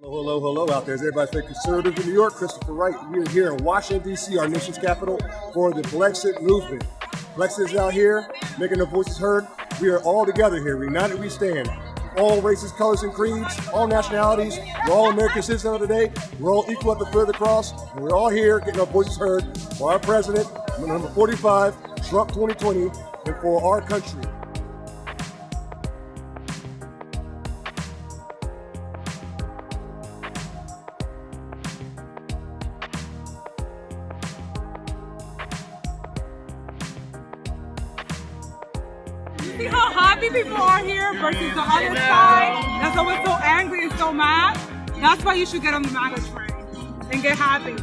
Hello, hello out there. Is everybody very conservative in New York? Christopher Wright. We are here in Washington, D.C., our nation's capital, for the Blexit movement. Blexit is out here making their voices heard. We are all together here. United we stand. All races, colors, and creeds, all nationalities. We're all American citizens of the day. We're all equal at the foot of the cross. And we're all here getting our voices heard for our president, number 45, Trump 2020, and for our country. See how happy people are here versus the other side that's always so angry and so mad? That's why you should get on the MAGA train and get happy.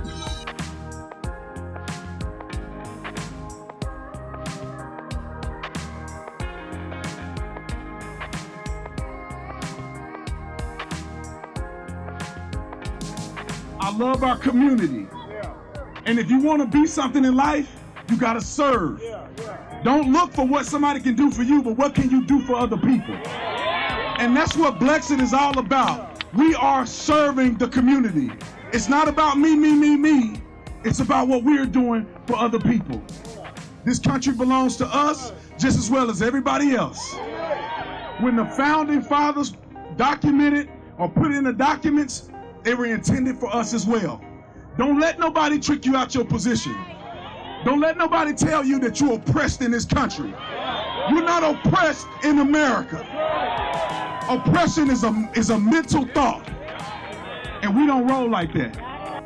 I love our community. And if you want to be something in life, you got to serve. Don't look for what somebody can do for you, but what can you do for other people? And that's what Blexit is all about. We are serving the community. It's not about me, me, me, me. It's about what we're doing for other people. This country belongs to us just as well as everybody else. When the founding fathers documented or put in the documents, they were intended for us as well. Don't let nobody trick you out your position. Don't let nobody tell you that you're oppressed in this country. You're not oppressed in America. Oppression is a mental thought, and we don't roll like that.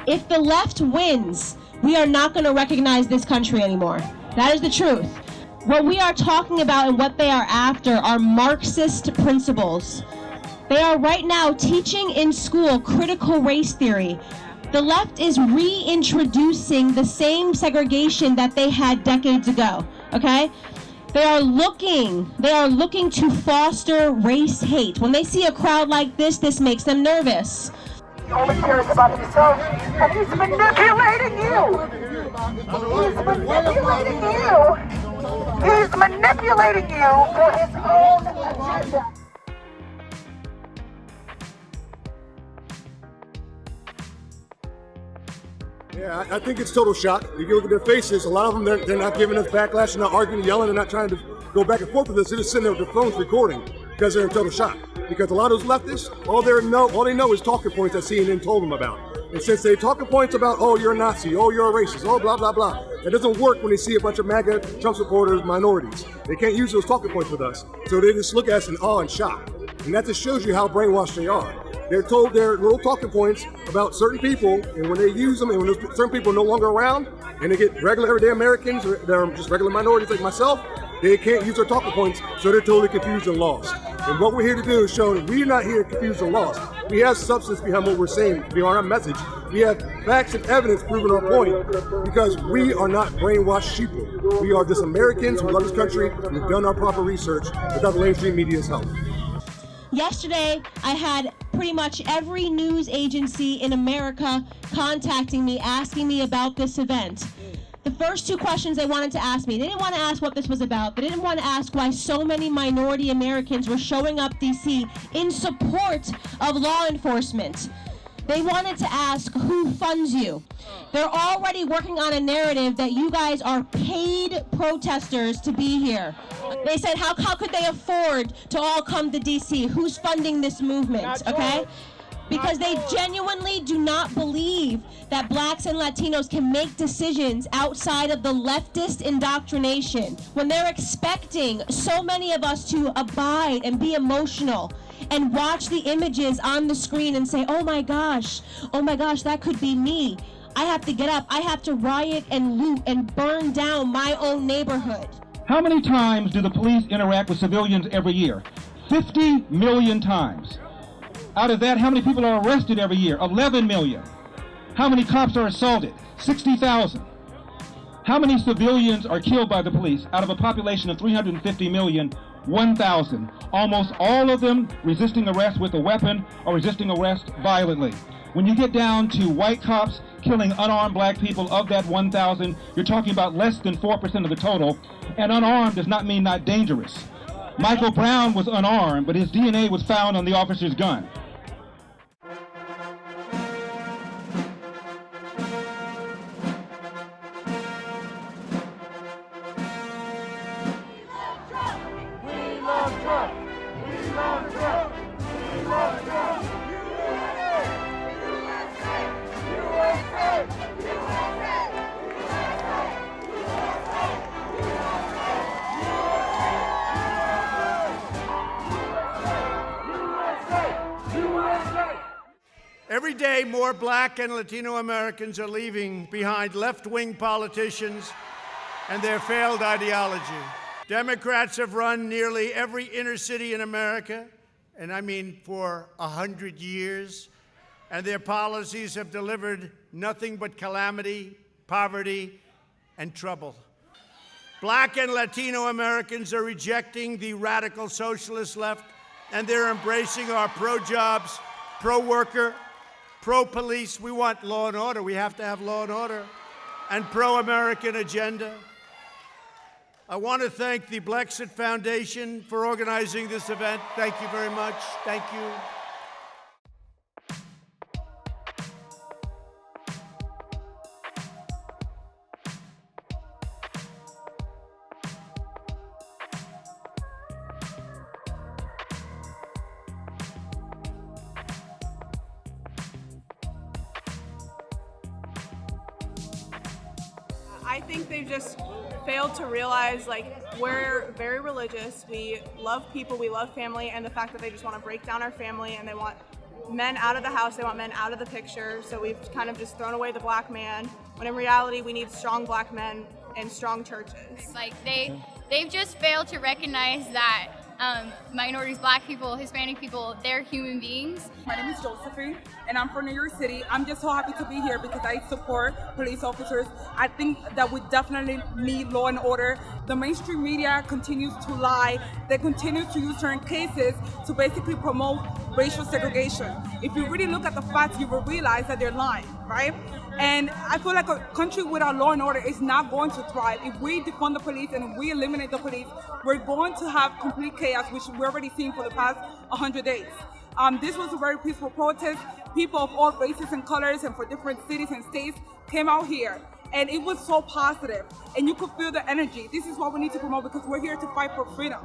If the left wins, we are not going to recognize this country anymore. That is the truth. What we are talking about and what they are after are Marxist principles. They are right now teaching in school critical race theory. The left is reintroducing the same segregation that they had decades ago, okay? They are looking to foster race hate. When they see a crowd like this makes them nervous. He only cares about himself, and he's manipulating you. He's manipulating you. He's manipulating you for his own agenda. Yeah, I think it's total shock. If you look at their faces, a lot of them, they're not giving us backlash, they're not arguing, yelling, they're not trying to go back and forth with us. They're just sitting there with their phones recording because they're in total shock. Because a lot of those leftists, all they know is talking points that CNN told them about. And since they're talking points about, oh, you're a Nazi, oh, you're a racist, oh, blah, blah, blah, it doesn't work when they see a bunch of MAGA Trump supporters, minorities. They can't use those talking points with us. So they just look at us in awe and shock. And that just shows you how brainwashed they are. They're told their little talking points about certain people, and when they use them, and when those certain people are no longer around, and they get regular everyday Americans, they're just regular minorities like myself, they can't use their talking points, so they're totally confused and lost. And what we're here to do is show that we're not here confused and lost. We have substance behind what we're saying, behind our message. We have facts and evidence proving our point, because we are not brainwashed sheeple. We are just Americans who love this country, and we've done our proper research without the mainstream media's help. Yesterday, I had pretty much every news agency in America contacting me, asking me about this event. The first two questions they wanted to ask me, they didn't want to ask what this was about. They didn't want to ask why so many minority Americans were showing up DC in support of law enforcement. They wanted to ask who funds you. They're already working on a narrative that you guys are paid protesters to be here. They said, how could they afford to all come to DC? Who's funding this movement, okay? Because they genuinely do not believe that blacks and Latinos can make decisions outside of the leftist indoctrination. When they're expecting so many of us to abide and be emotional and watch the images on the screen and say, oh my gosh, that could be me. I have to get up, I have to riot and loot and burn down my own neighborhood. How many times do the police interact with civilians every year? 50 million times. Out of that, how many people are arrested every year? 11 million. How many cops are assaulted? 60,000. How many civilians are killed by the police? Out of a population of 350 million, 1,000. Almost all of them resisting arrest with a weapon or resisting arrest violently. When you get down to white cops killing unarmed black people, of that 1,000, you're talking about less than 4% of the total. And unarmed does not mean not dangerous. Michael Brown was unarmed, but his DNA was found on the officer's gun. Every day, more Black and Latino Americans are leaving behind left-wing politicians and their failed ideology. Democrats have run nearly every inner city in America, and I mean for 100 years, and their policies have delivered nothing but calamity, poverty, and trouble. Black and Latino Americans are rejecting the radical socialist left, and they're embracing our pro-jobs, pro-worker, pro-police. We want law and order. We have to have law and order, and pro-American agenda. I want to thank the Blexit Foundation for organizing this event. Thank you very much. Thank you. I think they've just failed to realize, like, we're very religious, we love people, we love family, and the fact that they just want to break down our family and they want men out of the house, they want men out of the picture, so we've kind of just thrown away the black man, when in reality we need strong black men and strong churches. Like, they've just failed to recognize that minorities, black people, Hispanic people, they're human beings. My name is Josephine, and I'm from New York City. I'm just so happy to be here because I support police officers. I think that we definitely need law and order. The mainstream media continues to lie. They continue to use certain cases to basically promote racial segregation. If you really look at the facts, you will realize that they're lying, right? And I feel like a country without law and order is not going to thrive. If we defund the police and if we eliminate the police, we're going to have complete chaos, which we're already seeing for the past 100 days. This was a very peaceful protest. People of all races and colors and for different cities and states came out here. And it was so positive. And you could feel the energy. This is what we need to promote because we're here to fight for freedom.